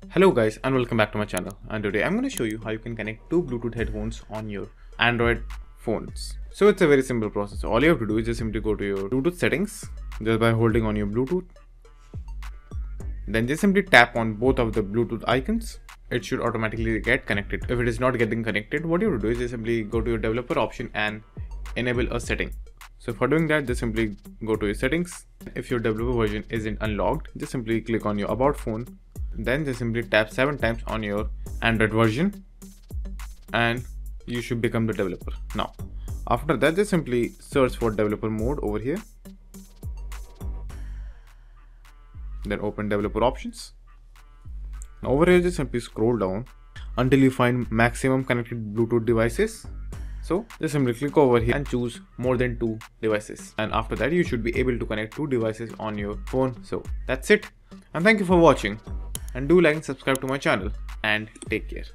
Hello guys and welcome back to my channel, and today I'm going to show you how you can connect two Bluetooth headphones on your Android phones. So it's a very simple process. All you have to do is just simply go to your Bluetooth settings just by holding on your Bluetooth. Then just simply tap on both of the Bluetooth icons. It should automatically get connected. If it is not getting connected, what you have to do is just simply go to your developer option and enable a setting. So for doing that, just simply go to your settings. If your developer version isn't unlocked, just simply click on your about phone. Then just simply tap 7 times on your Android version and you should become the developer. Now after that, just simply search for developer mode over here. Then open developer options. Now over here, just simply scroll down until you find maximum connected Bluetooth devices. So just simply click over here and choose more than 2 devices, and after that you should be able to connect 2 devices on your phone. So that's it, and thank you for watching, and do like and subscribe to my channel, and take care.